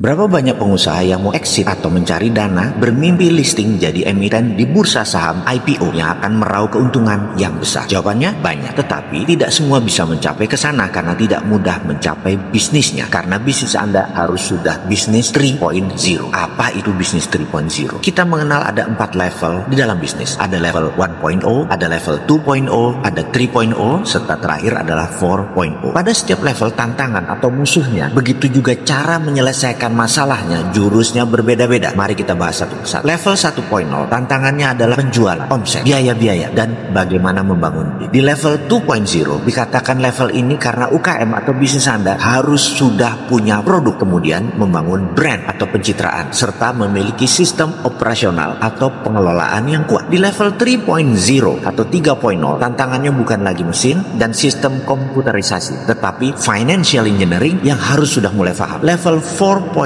Berapa banyak pengusaha yang mau exit atau mencari dana bermimpi listing jadi emiten di bursa saham IPO yang akan meraup keuntungan yang besar? Jawabannya banyak, tetapi tidak semua bisa mencapai ke sana karena tidak mudah mencapai bisnisnya. Karena bisnis Anda harus sudah bisnis 3.0. Apa itu bisnis 3.0? Kita mengenal ada 4 level di dalam bisnis. Ada level 1.0, ada level 2.0, ada 3.0, serta terakhir adalah 4.0. Pada setiap level tantangan atau musuhnya, begitu juga cara menyelesaikan masalahnya, jurusnya berbeda-beda. Mari kita bahas satu persatu. Level 1.0 tantangannya adalah penjualan, omset, biaya-biaya, dan bagaimana membangun. Di level 2.0 dikatakan level ini karena UKM atau bisnis Anda harus sudah punya produk, kemudian membangun brand atau pencitraan, serta memiliki sistem operasional atau pengelolaan yang kuat. Di level 3.0 atau 3.0 tantangannya bukan lagi mesin dan sistem komputerisasi, tetapi financial engineering yang harus sudah mulai paham. Level 4.0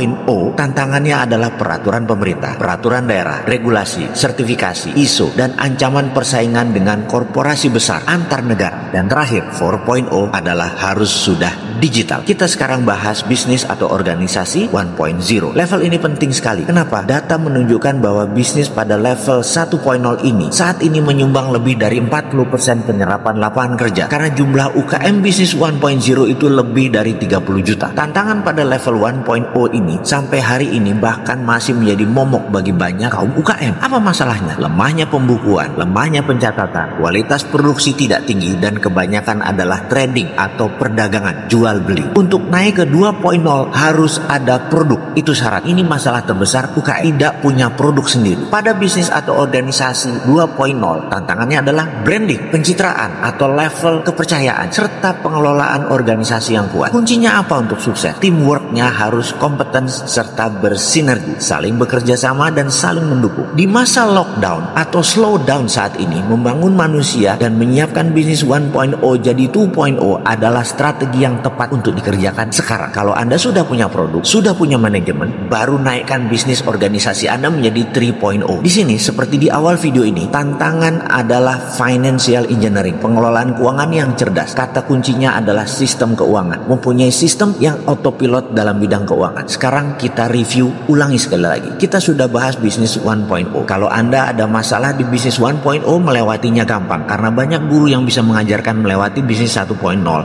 tantangannya adalah peraturan pemerintah, peraturan daerah, regulasi, sertifikasi, ISO, dan ancaman persaingan dengan korporasi besar antar negara. Dan terakhir, 4.0 adalah harus sudah digital. Kita sekarang bahas bisnis atau organisasi 1.0. Level ini penting sekali. Kenapa? Data menunjukkan bahwa bisnis pada level 1.0 ini saat ini menyumbang lebih dari 40% penyerapan lapangan kerja karena jumlah UKM bisnis 1.0 itu lebih dari 30 juta. Tantangan pada level 1.0 ini sampai hari ini bahkan masih menjadi momok bagi banyak kaum UKM. Apa masalahnya? Lemahnya pembukuan, lemahnya pencatatan, kualitas produksi tidak tinggi, dan kebanyakan adalah trading atau perdagangan jual beli. Untuk naik ke 2.0 harus ada produk. Itu syarat. Ini masalah terbesar UKM tidak punya produk sendiri. Pada bisnis atau organisasi 2.0 tantangannya adalah branding, pencitraan atau level kepercayaan, serta pengelolaan organisasi yang kuat. Kuncinya apa untuk sukses? Teamworknya harus kompeten serta bersinergi, saling bekerja sama dan saling mendukung. Di masa lockdown atau slowdown saat ini, membangun manusia dan menyiapkan bisnis 1.0 jadi 2.0 adalah strategi yang tepat untuk dikerjakan sekarang. Kalau Anda sudah punya produk, sudah punya manajemen, baru naikkan bisnis organisasi Anda menjadi 3.0. Di sini, seperti di awal video ini, tantangan adalah financial engineering, pengelolaan keuangan yang cerdas. Kata kuncinya adalah sistem keuangan, mempunyai sistem yang autopilot dalam bidang keuangan. Sekarang kita review ulangi sekali lagi. Kita sudah bahas bisnis 1.0. Kalau Anda ada masalah di bisnis 1.0, melewatinya gampang karena banyak guru yang bisa mengajarkan melewati bisnis 1.0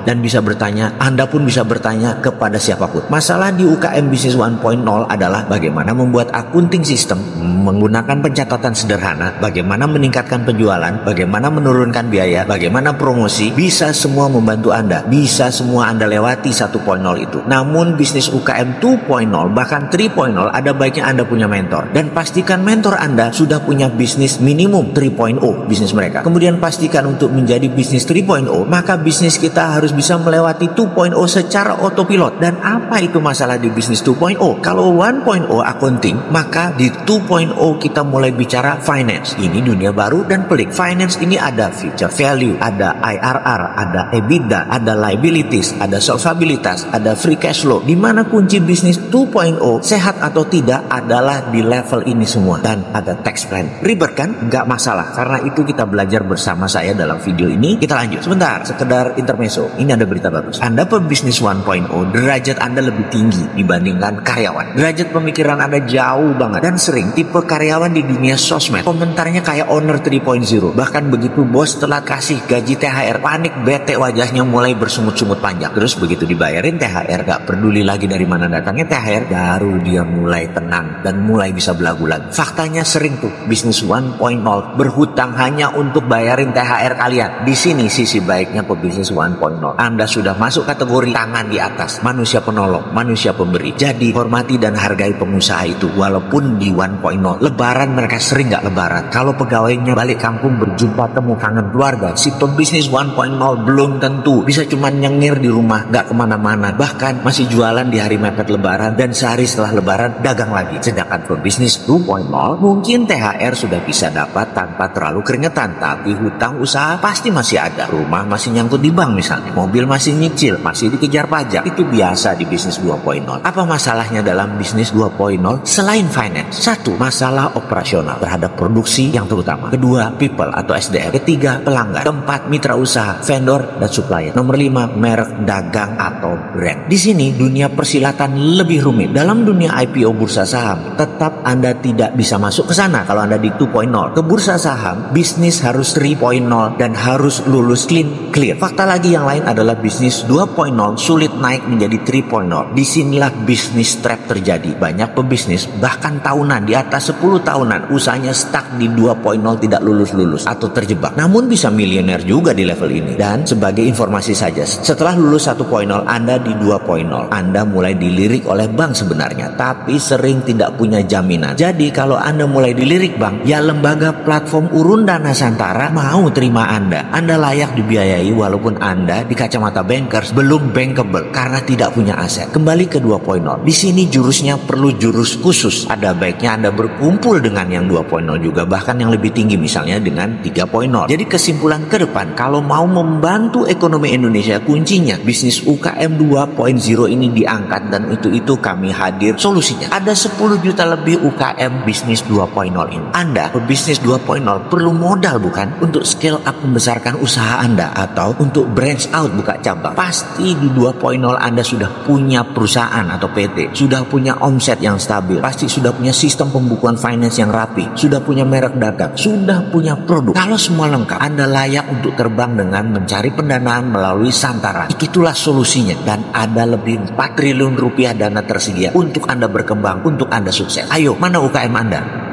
dan bisa bertanya, Anda pun bisa bertanya kepada siapapun. Masalah di UKM bisnis 1.0 adalah bagaimana membuat accounting system, menggunakan pencatatan sederhana, bagaimana meningkatkan penjualan, bagaimana menurunkan biaya, bagaimana promosi, bisa semua membantu Anda. Bisa semua Anda lewati 1.0 itu. Namun bisnis UKM 2.0 bahkan 3.0 ada baiknya Anda punya mentor, dan pastikan mentor Anda sudah punya bisnis minimum 3.0 bisnis mereka. Kemudian pastikan untuk menjadi bisnis 3.0 maka bisnis kita harus bisa melewati 2.0 secara autopilot. Dan apa itu masalah di bisnis 2.0? Kalau 1.0 accounting, maka di 2.0 kita mulai bicara finance. Ini dunia baru dan pelik. Finance ini ada future value, ada IRR, ada EBITDA, ada liabilities, ada solvabilitas, ada free cash flow. Di mana kunci bisnis 2.0 sehat atau tidak adalah di level ini semua. Dan ada tax plan. Ribet kan? Nggak masalah, karena itu kita belajar bersama saya dalam video ini. Kita lanjut. Sebentar, sekedar intermezzo. Ini ada berita bagus. Anda pebisnis 1.0, derajat Anda lebih tinggi dibandingkan karyawan. Derajat pemikiran Anda jauh banget. Dan sering tipe karyawan di dunia sosmed komentarnya kayak owner 3.0. Bahkan begitu bos telat kasih gaji THR, panik, bete, wajahnya mulai bersungut-sungut panjang. Terus begitu dibayarin THR, gak peduli lagi dari mana datangnya THR, baru dia mulai tenang dan mulai bisa belagu lagi. Faktanya sering tuh bisnis 1.0 berhutang hanya untuk bayarin THR kalian. Di sini sisi baiknya pebisnis 1.0. Anda sudah masuk kategori tangan di atas, manusia penolong, manusia pemberi. Jadi hormati dan hargai pengusaha itu. Walaupun di 1.0 lebaran mereka sering gak lebaran. Kalau pegawainya balik kampung berjumpa temu kangen keluarga, si pebisnis 1.0 belum tentu bisa cuma nyengir di rumah, gak kemana-mana, bahkan masih jualan di hari mepet lebaran, dan sehari setelah lebaran dagang lagi. Sedangkan pebisnis 2.0 mungkin THR sudah bisa dapat tanpa terlalu keringetan, tapi hutang usaha pasti masih ada. Rumah masih nyangkut di bank misalnya, mobil masih nyicil, masih dikejar pajak. Itu biasa di bisnis 2.0. Apa masalahnya dalam bisnis 2.0 selain finance? Satu, masalah operasional terhadap produksi yang terutama. Kedua, people atau SDM. Ketiga, pelanggan. Keempat, mitra usaha, vendor dan supplier. Nomor 5, merek dagang atau brand. Di sini dunia persilatan lebih rumit. Dalam dunia IPO bursa saham, tetap Anda tidak bisa masuk ke sana kalau Anda di 2.0. Ke bursa saham, bisnis harus 3.0 dan harus lulus clear. Fakta lagi yang lain adalah bisnis 2.0 sulit naik menjadi 3.0. Disinilah bisnis trap terjadi. Banyak pebisnis bahkan tahunan, di atas 10 tahunan usahanya stuck di 2.0, tidak lulus-lulus atau terjebak. Namun bisa miliuner juga di level ini. Dan sebagai informasi saja, setelah lulus 1.0 Anda di 2.0, Anda mulai dilirik oleh bank sebenarnya, tapi sering tidak punya jaminan. Jadi kalau Anda mulai dilirik bank, ya lembaga platform urun dana Santara mau terima Anda. Anda layak dibiayai walaupun Anda di kacamata bankers belum bankable karena tidak punya aset. Kembali ke 2.0. Di sini jurusnya perlu jurus khusus. Ada baiknya Anda berkumpul dengan yang 2.0 juga, bahkan yang lebih tinggi misalnya dengan 3.0. Jadi kesimpulan ke depan, kalau mau membantu ekonomi Indonesia, kuncinya bisnis UKM 2.0 ini diangkat, dan itu kami hadir solusinya. Ada 10 juta lebih UKM bisnis 2.0 ini. Anda pebisnis 2.0 perlu modal bukan? Untuk scale up membesarkan usaha Anda atau untuk branch out buka cabang. Pasti di 2.0 Anda sudah punya perusahaan atau PT, sudah punya omset yang stabil, pasti sudah punya sistem pembukuan finance yang rapi, sudah punya merek dagang, sudah punya produk. Kalau semua lengkap, Anda layak untuk terbang dengan mencari pendanaan melalui Santara. Itulah solusinya, dan ada lebih 4 triliun rupiah dana tersedia untuk Anda berkembang, untuk Anda sukses. Ayo, mana UKM Anda?